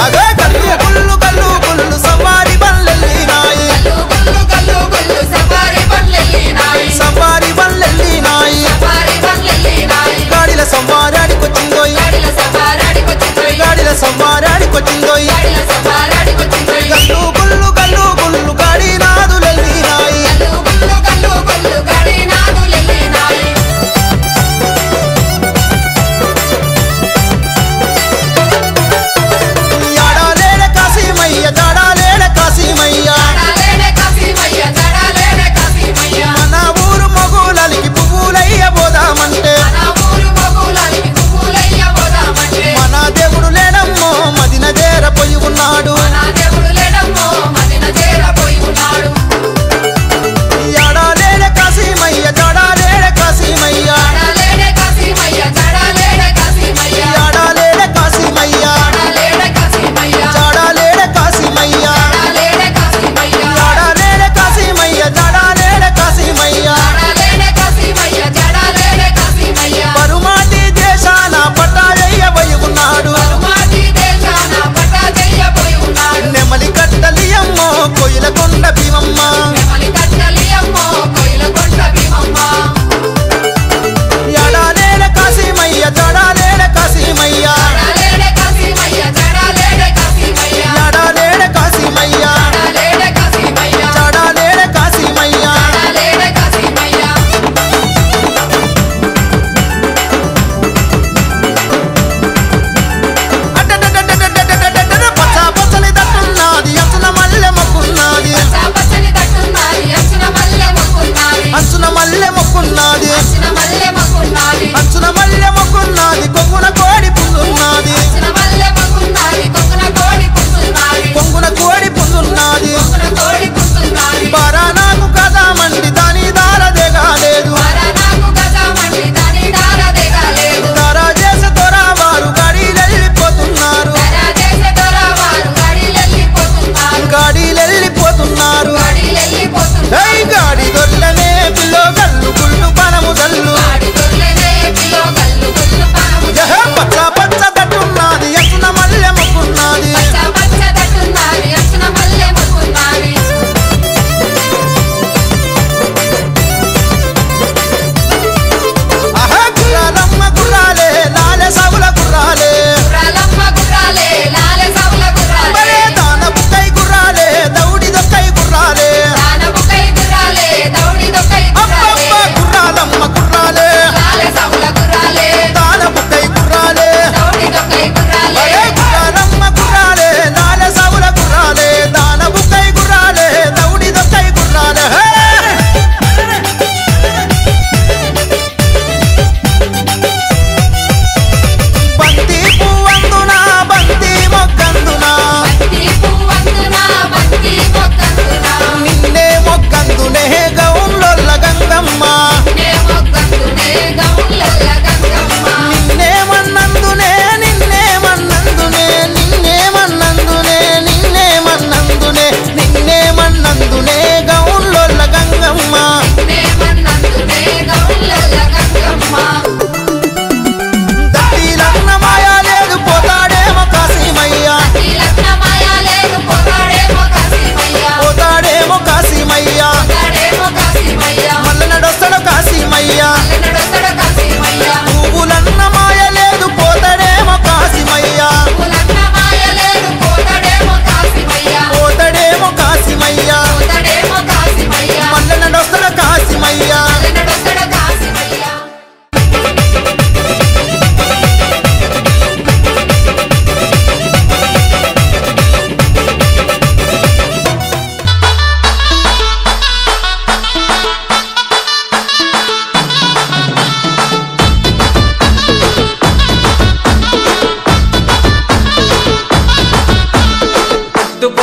అగ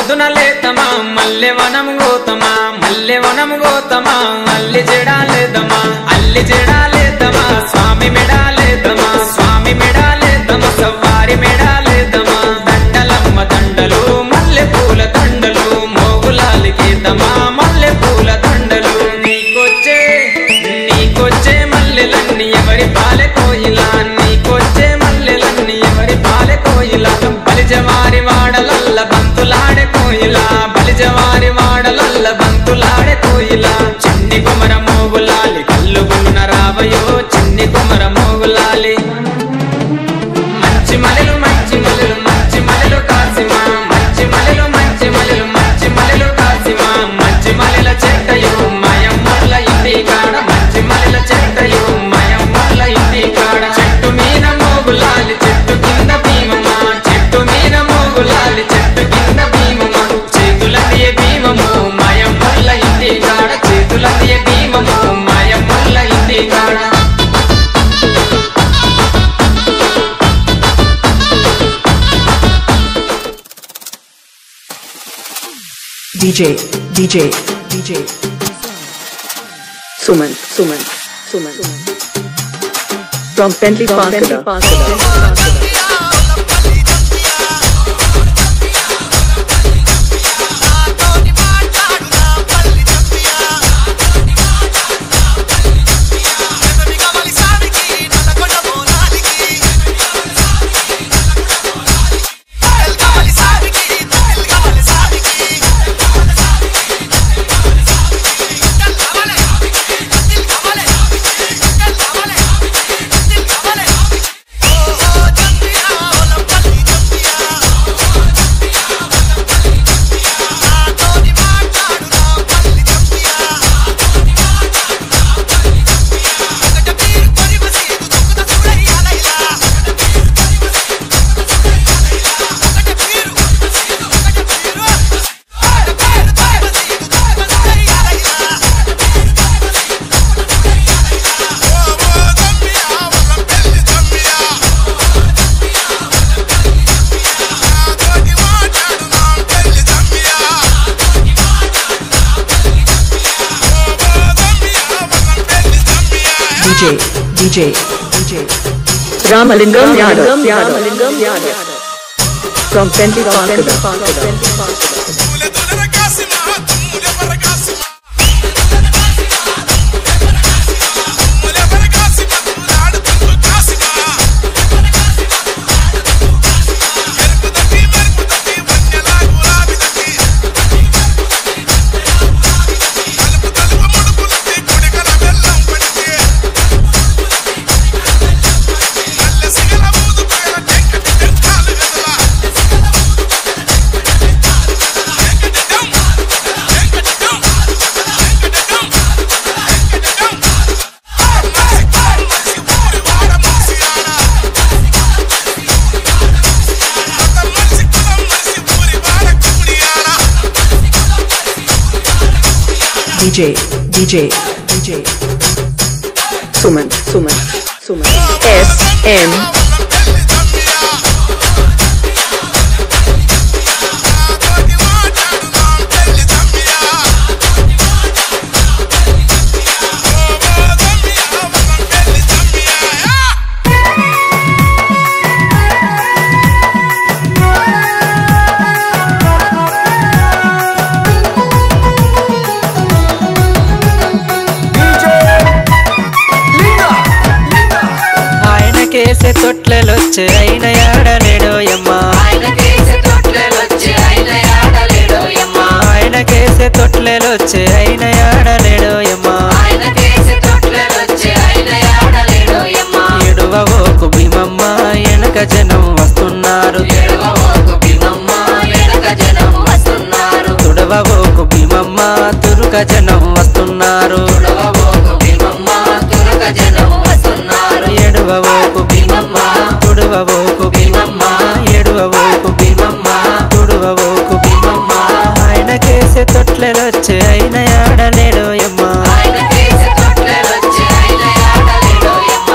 పొద్దున లేతమా మల్లె వనం గోతమా మల్లె వనం గోతమా అల్లి జడాలేదమా అల్లి జడాలేదమా స్వామి మెడాలేదమా స్వామి మెడాలేదమా సవ్వారి మెడాలేదమా దండలమ్మ దండలు మల్లె పూల దండలు మోగులాలికేదమా మల్లె పూల దండలు నీకొచ్చే మల్లెలన్నీ ఎవరి పాలె కోయిలా నీకొచ్చే మల్లెలన్నీ ఎవరి పాలె కోయిలా బలిజవారి వాడలల్ల బంతులాడే కోయిలా బలిజవారి వాడలల్ల బంతులాడే కోయిలా చిన్ని కుమర మోగులాలి కల్లుగున్న రావయో చిన్ని కుమర మోగులాలి మంచి మలెలు మంచి మలెలు మంచి మలెలు కాసిమా మంచి మలెలు మంచి మలెలు మంచి మలెలు కాసిమా మంచి మలెల చెట్టయో మాయమ్మల ఇంటి కాడ మంచి మలెల చెట్టయో మాయమ్మల ఇంటి కాడ చెట్టు మీద మోగులాలి చెట్టు కింద భీమమా చెట్టు మీద మోగులాలి చెట్టు కింద భీమమా చేతులదియ భీమము మాయమ్మల ఇంటి కాడ చేతులదియ భీమము మాయమ్మల ఇంటి కాడ DJ Suman from Penley Park. DJ Ramalingam Yadav from Penley Park. DJ Suman SM కేసే తొట్లెలొచ్చే అయిన యాడలేడోయమ్మ ఆయన కేసే తొట్లెలొచ్చే అయిన యాడలేడోయమ్మ ఆయన కేసే తొట్లెలొచ్చే అయిన యాడలేడోయమ్మ ఆయన కేసే తొట్లెలొచ్చే అయిన యాడలేడోయమ్మ ఎడువవోకు భీమమ్మ ఎనక జనం వస్తున్నారు ఎడువవోకు భీమమ్మ ఎనక జనం వస్తున్నారు తుడవవోకు భీమమ్మ తురుక జనం వస్తున్నారు తుడవవోకు భీమమ్మ తురుక జనం వస్తున్నారు ఎడువవోకు భీమమ్మ తుడవవోకు భీమమ్మ ఎడువవోకు భీమమ్మ తుడవవోకు భీమమ్మ ఆయన కేసే తొట్లెలొచ్చే అయిన యాడలేడోయమ్మ ఆయన కేసే తొట్లెలొచ్చే అయిన యాడలేడోయమ్మ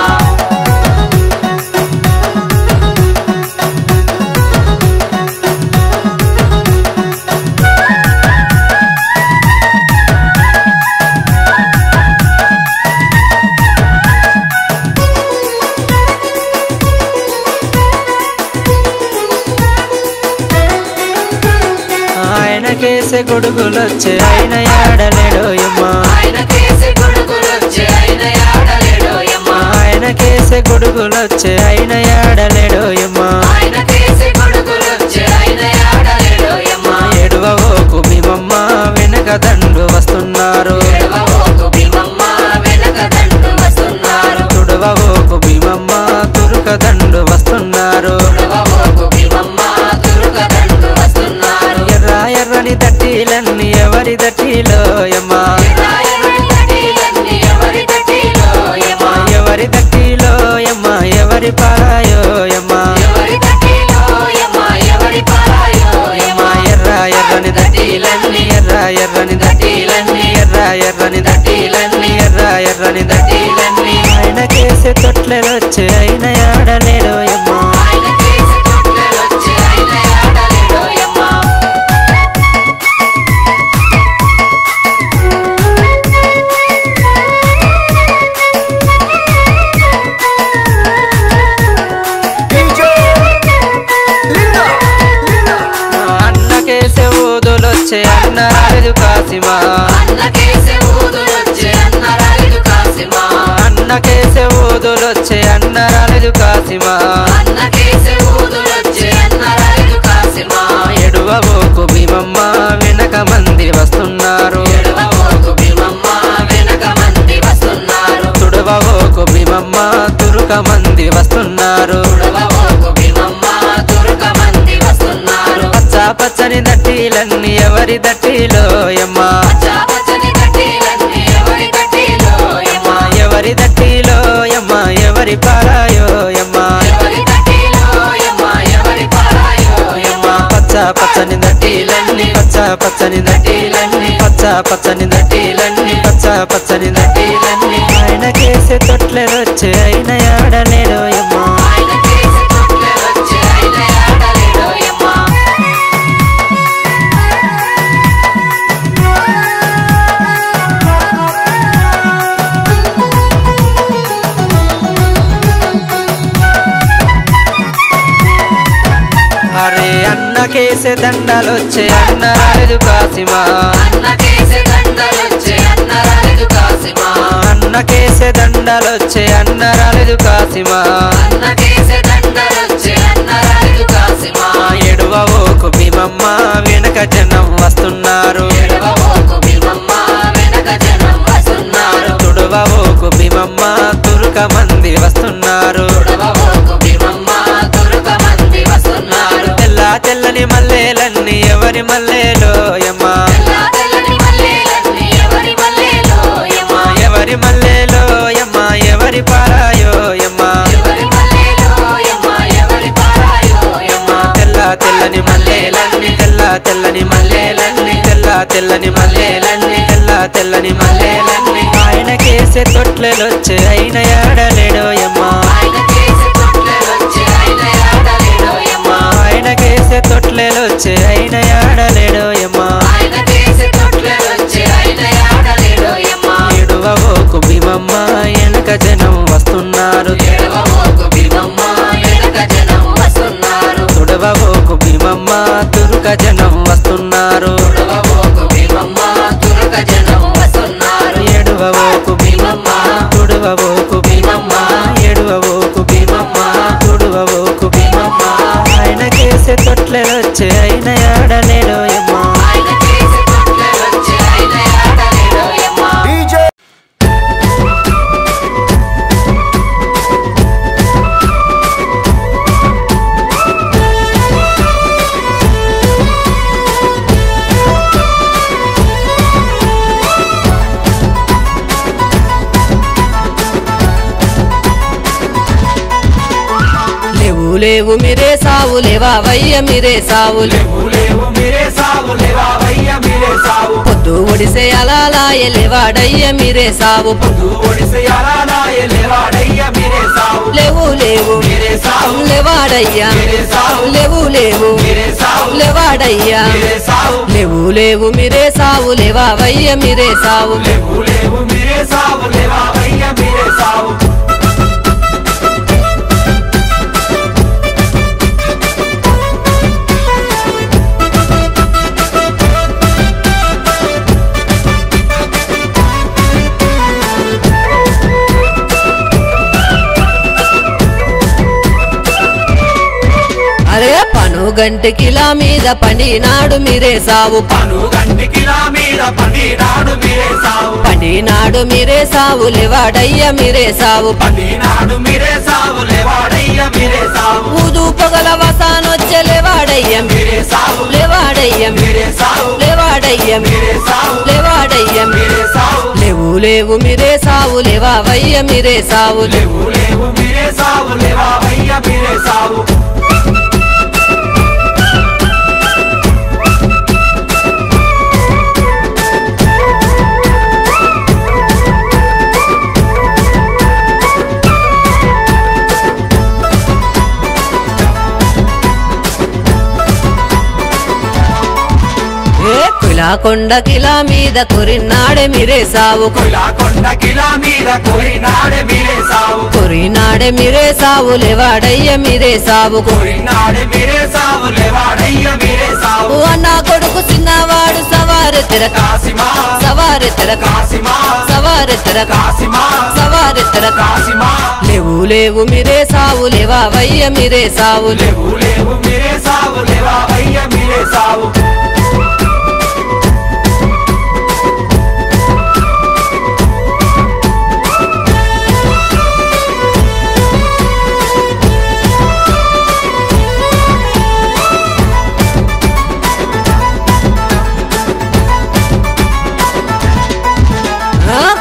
ఆయనకేసే గొడుగులొచ్చే ఆయన యాడలేడోయమ్మా ఆయనకేసే గొడుగులొచ్చే ఆయన యాడలేడోయమ్మా ఆయనకేసే గొడుగులొచ్చే ఆయన యాడలేడోయమ్మా ఆయనకేసే గొడుగులొచ్చే ఆయన యాడలేడోయమ్మా ఏడువవోకు భీమమ్మ వెనక దండు వస్తున్నారు ఎడవబోకు భీమమ్మ వెనక దండు వస్తున్నారు తుడవవోకు భీమమ్మ తురుక దండు వస్తున్నారు ఎడవబోకు భీమమ్మ తురుక దండు వస్తున్నారు ఎర్ర ఎర్రని దట్టీలన్నీ ఎవరి దట్టిలోయమ్మా రాయని తటిలన్నీ ఎవరి తటిలోయమ్మా ఎవరి దట్టిలోయమ్మా ఎవరి పారాయోయమ్మా ఎవరి తటిలోయమ్మా ఎవరి పారాయోయమ్మా ఎర్ర ఎర్రని దట్టీలన్నీ ఎర్ర ఎర్రని దట్టీలన్నీ ఎర్ర ఎర్రని దట్టీలన్నీ ఎర్ర ఎర్రని దట్టీలన్నీ ఆయనకేసే తొట్లెలొచ్చే ఆయన యాడలేడోయమ్మా ఆయనకేసే తొట్లెలొచ్చే ఆయన యాడలేడోయమ్మా అన్నకేసే ఊదులొచ్చే అన్న రాలేదు కాసిమా అన్నకేసే ఊదులొచ్చే అన్న రాలేదు కాసిమా అన్నకేసే ఊదులొచ్చే అన్న రాలేదు కాసిమా అన్నకేసే ఊదులొచ్చే అన్న రాలేదు కాసిమా ఎడువబోకు భీమమ్మ వెనక మంది వస్తున్నారు ఎడవబోకు భీమమ్మ వెనక మంది వస్తున్నారు తుడవబోకు భీమమ్మ తురుక మంది వస్తున్నారు ఎడవబోకు భీమమ్మ తురుక మంది వస్తున్నారు పచ్చ పచ్చని దట్టీలన్నీ ఎవరి దట్టిలోయమ్మా పచ్చని తటిలన్నీ ఎవరి తటిలోయమ్మా ఎవరి దట్టిలోయమ్మా ఎవరి పారాయోయమ్మా ఎవరి తటిలోయమ్మా ఎవరి పారాయోయమ్మా పచ్చ పచ్చని దట్టీలన్నీ పచ్చ పచ్చని దట్టీలన్నీ పచ్చ పచ్చని దట్టీలన్నీ పచ్చ పచ్చని దట్టీలన్నీ ఆయనకేసే తొట్లెలొచ్చే ఆయన యాడలేడోయమ్మా ఆయనకేసే తొట్లెలొచ్చే ఆయన యాడలేడోయమ్మా అరే అన్నకేసే దండలొచ్చే అన్న రాలేదు కాసిమా అన్నకేసే దండలొచ్చే అన్న రాలేదు కాసిమా అన్నకేసే దండలొచ్చే అన్న రాలేదు కాసిమా అన్నకేసే దండలొచ్చే అన్న రాలేదు కాసిమా ఎడువవోకు భీమమ్మ వెనక జనం వస్తున్నారు ఎడవబోకు భీమమ్మ వెనక జనం వస్తున్నారు తుడవవోకు భీమమ్మ తురుక మంది వస్తున్నారు ఎడవబోకు భీమమ్మ తురుక మంది వస్తున్నారు తెల్ల తెల్లని మల్లెలన్నీ ఎవరి మల్లెలోయమ్మా తెల్లని మల్లెలన్నీ ఎవరి మల్లెలోయమ్మా ఎవరి మల్లెలోయమ్మా ఎవరి పారాయోయమ్మా ఎవరి మల్లెలోయమ్మా ఎవరి పారాయోయమ్మా తెల్ల తెల్లని మల్లెలన్నీ తెల్ల తెల్లని మల్లెలన్నీ తెల్ల తెల్లని మల్లెలన్నీ తెల్ల తెల్లని మల్లెలన్నీ ఆయనకేసే తొట్లెలొచ్చే ఆయన యాడలేడోయమ్మా ఆయనకేసే తొట్లెలొచ్చే ఆయన యాడలేడోయమ్మా ఆయనకేసే తొట్లెలొచ్చే ఆయన యాడలేడోయమ్మా ఆయనకేసే తొట్లెలొచ్చే ఆయన యాడలేడోయమ్మా ఎడువబోకు భీమమ్మ వెనక జనం వస్తున్నారు ఎడవబోకు భీమమ్మ వెనక జనం వస్తున్నారు తుడవబోకు భీమమ్మ తురుక జనం వస్తున్నారు ఎడవబోకు భీమమ్మ తురుక జనం వస్తున్నారు ఎడువబోకు భీమమ్మ తుడవబోకు భీమమ్మ ఎడువబోకు భీమమ్మ తుడవబోకు భీమమ్మ ఆయనకేసే తొట్లెలొచ్చే ఆయన యాడలేడోయమ్మా ఆయనకేసే తొట్లెలొచ్చే ఆయన యాడలేడోయమ్మా లేవు లేవు మీరే సావు లేవావయ్య మీరే సావు పొద్దు ఒడిసే అలాలాయ లేవాడయ్య మీరే సావు లేవు లేవు లేవాడయ్యా లేవు లేవు లేవాడయ్యా లేవు లేవు మీరే సావు లేవావయ్య మీరే సావు గంటికిలా మీద పండినాడు మీరే సావు గంటికిలా మీద పండినాడు మీరే సావు పండినాడు మీరే సావు లేవాడయ్య మీరే సావు పండినాడు మీరే సావు లేవాడయ్య మీరే సావు ఊదు పొగల వసానొచ్చే లేవాడయ్య మీరే సావు లేవాడయ్య మీరే సావు లేవాడయ్య మీరే సావు లేవాడయ్య మీరే సావు లేవు లేవు మీరే సావు లేవావయ్య మీరే సావు లేవు లేవు మీరే సావు లేవావయ్య మీరే సావు కొండకిలా మీద కొరినాడే మీరే సావు కొండకిలా మీద కొరినాడే మీరే సావు కొరినాడే మీరే సావు లేవాడయ్య మీరే సావు కొరినాడే మీరే సావు లేవాడయ్య మీరే సావు అన్న కొడుకు చిన్నవాడు సవారెత్తర కాసిమా సవారెత్తర కాసిమా సవారెత్తర కాసిమా సవారెత్తర కాసిమా లేవు లేవు మీరే సావు లేవావయ్య మీరే సావు లేవు లేవు మీరే సావు లేవావయ్య మీరే సావు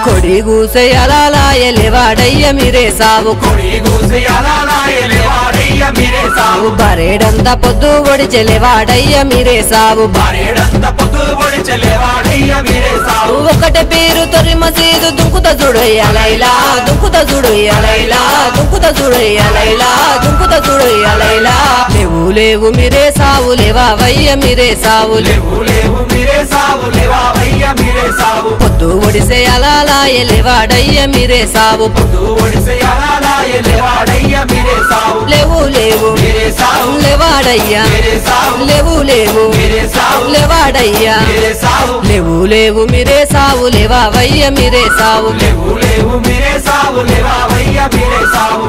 కొడి గూసె అలాలాయ లేవాడయ్య మీరే సావు కొడి గూసె అలాలాయ లేవాడయ్య మీరే సావు బరేడంత పొద్దు ఒడిచె లేవాడయ్య మీరే సావు బరేడంత పొద్దు ఒడిచె లేవాడయ్య మీరే సావు ఒకటే పేరు తొరి మసీదు దుంకుత చూడయ్య లైలా దుంకుత చూడయ్య లైలా దుంకుత చూడయ్య లైలా దుంకుత చూడయ్య లైలా లేవు లేవు మీరే సావు లేవావయ్య మీరే సావు లేవు లేవు మీరే సావు లేవావయ్య మీరే సావు పొద్దు ఒడిసె అలాలాయ లేవాడయ్య మీరే సావు పొద్దు ఒడిసె అలాలాయ లేవాడయ్య మీరే సావు లేవు లేవు మీరే సావు లేవాడయ్య మీరే సావు లేవు లేవు మీరే సావు లేవాడయ్య మీరే సావు లేవు లేవు మీరే సావు లేవావయ్య మీరే సావు లేవు లేవు మీరే సావు లేవావయ్య మీరే సావు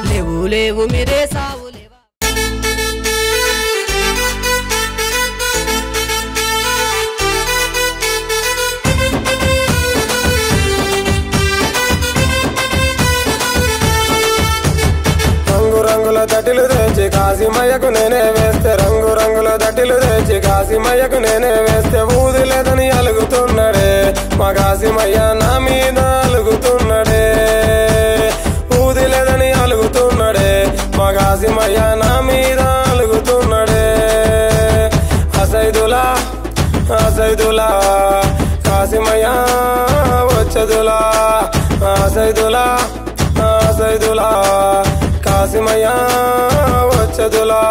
లేవు లేవు మీరే సావు లేవా రంగు రంగుల తటిలు తెచ్చి కాసిమయ్యకు నేనే వేస్తే రంగు రంగుల తటిలు తెచ్చి కాసిమయ్యకు నేనే వేస్తే ఊది లేదని అలుగుతున్నాడే మా కాసిమయ్య నా మీద అలుగుతున్నాడే ఊది లేదని అలుగుతున్నాడే మా కాసిమయ్య నా మీద అలుగుతున్నాడే అసైదులా అసైదులా కాసిమయ్య వచ్చదులా అసైదులా అసైదులా కాసిమయ్య వచ్చదులా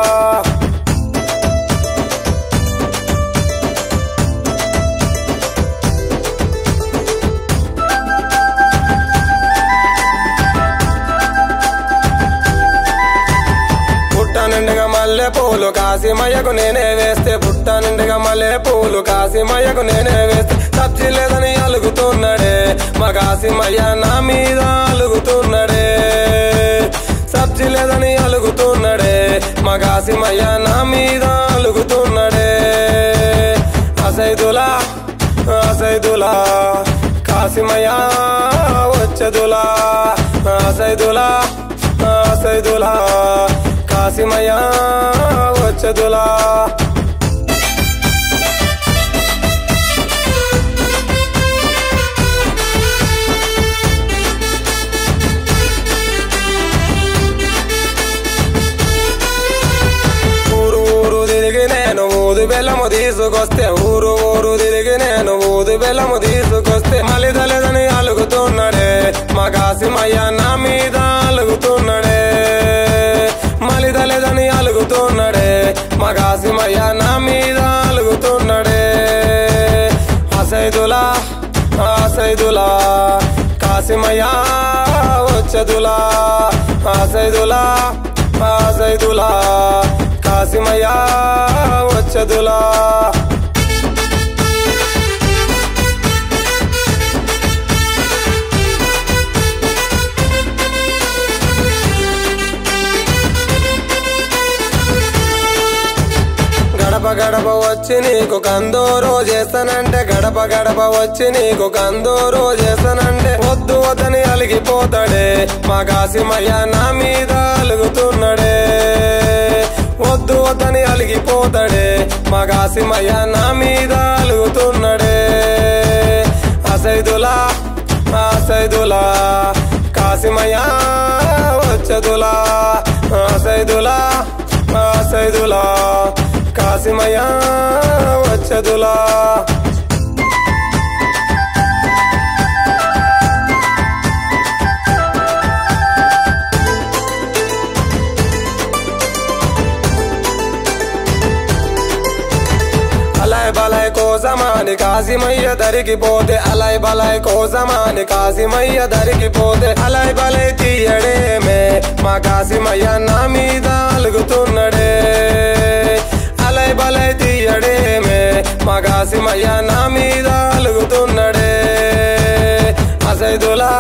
పుట్ట నిండుగా మల్లె పూలు కాసిమయ్యకు నేనే వేస్తే పుట్ట నిండుగా మల్లె పూలు కాసిమయ్యకు నేనే వేస్తే సబ్జీ లేదని అలుగుతున్నాడే మా కాసిమయ్య నా మీద అలుగుతున్నాడే సబ్జీ లేదని అలుగుతున్నాడే మా కాసిమయ్య నా మీద అలుగుతున్నాడే అసైదులా అసైదులా కాసిమయ్య వచ్చదులా అసైదులా అసైదులా కాసిమయ్య వచ్చదులా ఊరు ఊరు తిరిగి నేను ఊదు బెల్లము తీసుకొస్తే ఊరు ఊరు తిరిగి నేను ఊదు బెల్లము తీసుకొస్తే మలిదలేదని అలుగుతున్నాడే మా కాసిమయ్య నా మీద అలుగుతున్నాడే మలిదలేదని అలుగుతున్నాడే మా కాసిమయ్య నా మీద అలుగుతున్నాడే అసైదులా అసైదులా కాసిమయ్యా వచ్చదులా ఆసైదులా ఆసైదులా కాసిమయ్యా వచ్చదులా గడప గడప వచ్చి నీకు కందూరు చేస్తానంటే గడప గడప వచ్చి నీకు కందూరు చేస్తానంటే వద్దు వద్దని అలిగిపోతాడే మా కాసిమయ్య నా మీద అలుగుతున్నాడే వద్దు వద్దని అలిగిపోతాడే మా కాసిమయ్య నా మీద అలుగుతున్నాడే అసైదులా అసైదులా కాసిమయ్య వచ్చదులా అసైదులా అసైదులా కాసిమయ్యా వచ్చదులా అలై బలై కోసమాని కాసిమయ్య దరికిపోతే అలై బలై కోసమాని కాసిమయ్య దరికిపోతే అలై బలై తీయడేమే మా కాసిమయ్య నా మీద అలుగుతున్నాడే అలై బలై తీయడేమే మా కాసిమయ్య నా మీద అలుగుతున్నాడే అసైదులా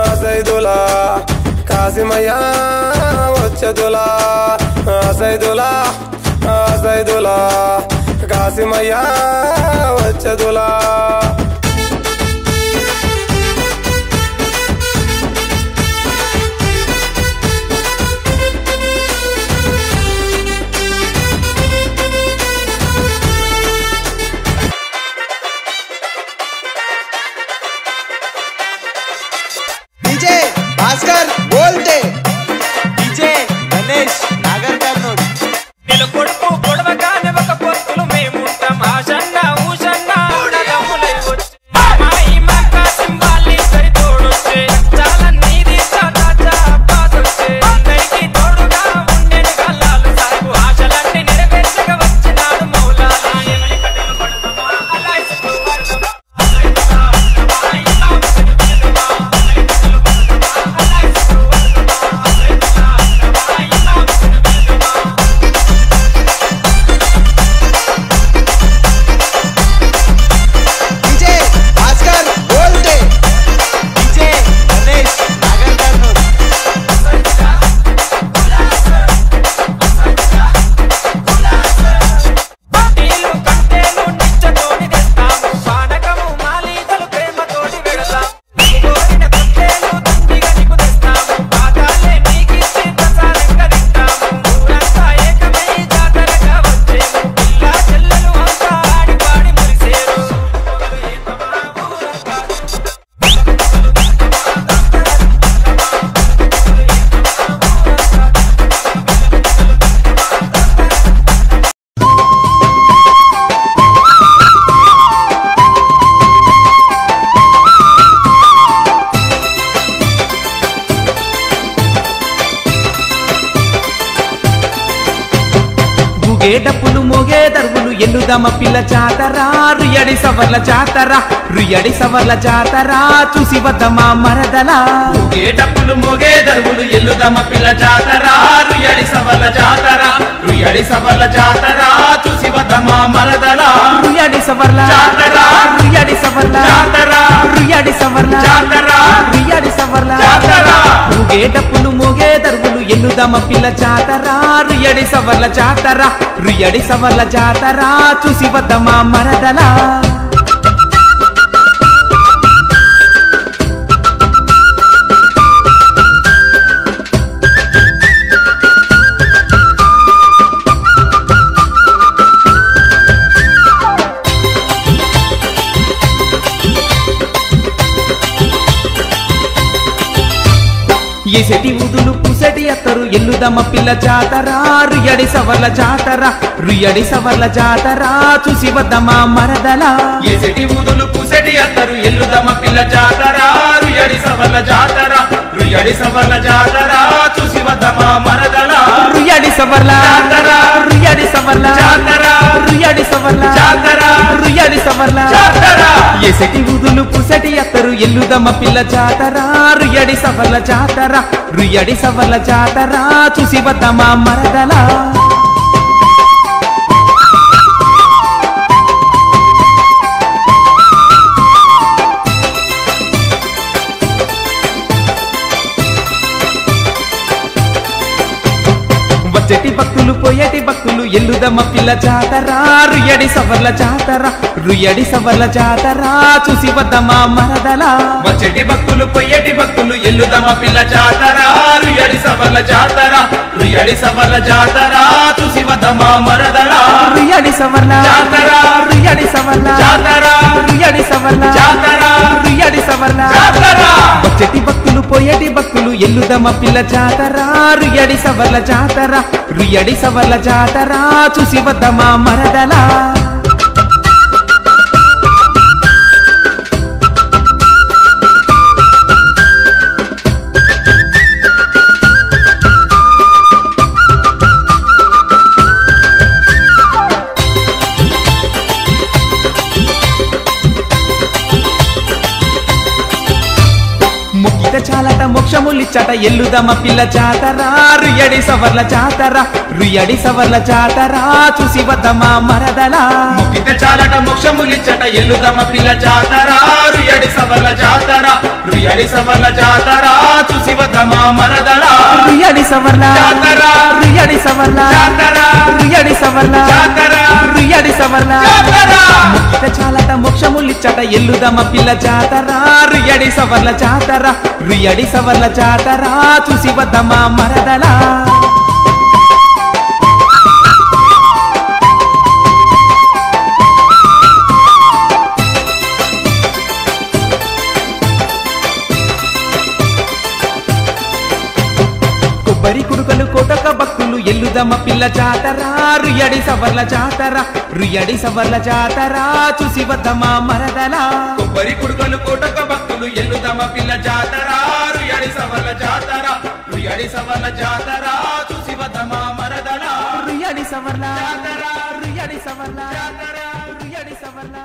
అసైదులా కాసిమయ్య వచ్చదులా అసైదులా అసైదులా కాసిమయ్య వచ్చదులా डीजे भास्कर बोलते डीजे गणेश नागर कर्नूल కొడుకు పొడవగానే ఒక పొత్తులు మేముంటాం ఆశన్న ఊషన్న ఆడదమ్ములై వచ్చి మాయి మాకా సింబాలి సరి తోడొచ్చే చాలా నీది చాచా పాసొచ్చే అందరికి తోడుగా ఉండేను గల్లాలు సాగు ఆశలన్నీ నెరవేర్చక వచ్చినాడు మౌలానా ఎవరి కథలు పడతామా అలాయిస్తూ పడతామా डीजे भास्कर बोलते डीजे गणेश नागर कर्नूल నీళ్ళు కంటేలు నిచ్చతోని తెస్తాము పానకము మాలీతలు ప్రేమతోటి వెడతాం కోరిన కొట్టేలు దండిగా నీకు తెస్తాము పాదాలే నీకిచ్చి ప్రసాదంగా తింటాము ఊరంతా ఏకమై జాతరగా వచ్చేము పిల్ల చెల్లెలు అంతా ఆడి పాడి మురిసేరు ఊగేటప్పులు మోగే దరువులు ఎల్లుదమ పిల్ల జాతరా రుయడి సవర్ల జాతరా రుయడి సవర్ల జాతరా చూసి వద్దమా మరదలా ఊగేటప్పులు మోగే దరువులు ఎల్లుదమ పిల్ల జాతరా రుయడి సవర్ల జాతరా రుయడి సవర్ల జాతరా చూసి వద్దమా మరదలా రుయడి సవర్ల జాతరా రుయడి సవర్ల జాతరా రుయడి సవర్ల జాతరా రుయడి సవర్ల జాతరా ఊగేటప్పులు మోగే దరువులు ఎల్లుదమ పిల్ల జాతరా రుయడి సవర్ల జాతరా రుయడి సవర్ల జాతరా చూసి వద్దమా మరదలా ఎసటి ఊదులు పుసటి అత్తరు ఎల్లుదమ్మ పిల్ల జాతరా రుయడి సవర్ల జాతరా రుయడి సవర్ల జాతరా చూసి వద్దమా మరదలా ఎసటి ఊదులు పుసటి అత్తరు ఎల్లుదమ్మ పిల్ల జాతరా రుయడి సవర్ల జాతరా రుయడి సవర్ల జాతరా చూసి వద్దమా మరదలా రుయడి సవర్ల జాతరా రుయడి సవర్ల జాతరా రుయడి సవర్ల జాతరా రుయడి రుయ్యడి సవర్ల జాతర ఎసటి ఊదులు పుసటి అత్తరు ఎల్లుదమ్మ పిల్ల జాతర రుయ్యడి సవర్ల జాతర రుయ్యడి సవర్ల జాతర చూసి వద్దమా మరదలా వచ్చటి భక్తులు పోయేటి భక్తులు ఎల్లుదమ్మ పిల్ల జాతర రుయ్యడి సవర్ల జాతర రుయ్యడి సవర్ల జాతర చూసి వద్దమా మరదలా వచ్చేటి భక్తులు పొయ్యేటి భక్తులు ఎల్లుదమ్మ పిల్ల జాతర రుయ్యడి సవర్ల జాతర రుయ్యడి సవర్ల జాతర చూసి వద్దమా మరదలా రుయ్యడి సవర్ల జాతర రుయ్యడి సవర్ల జాతర రుయ్యడి సవర్ల జాతర రుయ్యడి సవర్ల జాతర వచ్చటి భక్తులు పోయేటి భక్తులు ఎల్లుదమ్మ పిల్ల జాతర రుయ్యడి సవర్ల జాతర రుయ్యడి సవర్ల జాతర చూసి వద్దమా మరదలా చాలట మోక్షములిచ్చట ఎల్లుదమ్మ పిల్ల జాతర రుయ్యడి సవర్ల జాతర రుయ్యడి సవర్ల జాతర చూసి వద్దమా మరదలా ముక్కితే చాలట మోక్షములిచ్చట ఎల్లుదమ్మ పిల్ల జాతర రుయ్యడి సవర్ల జాతర రుయ్యడి సవర్ల జాతర చూసి వద్దమా మరదలా రుయ్యడి సవర్ల జాతర రుయ్యడి సవర్ల జాతర రుయ్యడి సవర్ల జాతర రుయ్యడి సవర్ల జాతర ముక్కితే చాలట మోక్షములిచ్చట ఎల్లుదమ్మ పిల్ల జాతర రుయ్యడి సవర్ల జాతర రుయ్యడి సవర్ల జాతర చూసి వద్దమా మరదలా కొబ్బరి కుడుకలు కోటక భక్తులు ఎల్లుదమ్మ పిల్ల జాతర రుయ్యడి సవర్ల జాతర రుయ్యడి సవర్ల జాతర చూసి వద్దమా మరదలా కొబ్బరి కుడుకలు కోటక భక్తులు ఎల్లుదమ్మ పిల్ల జాతర రుయ్యడి సవర్ల జాతర రుయ్యడి సవర్ల జాతర చూసి వద్దమా మరదలా రుయ్యడి సవర్ల జాతర రుయ్యడి సవర్ల జాతర రుయ్యడి సవర్ల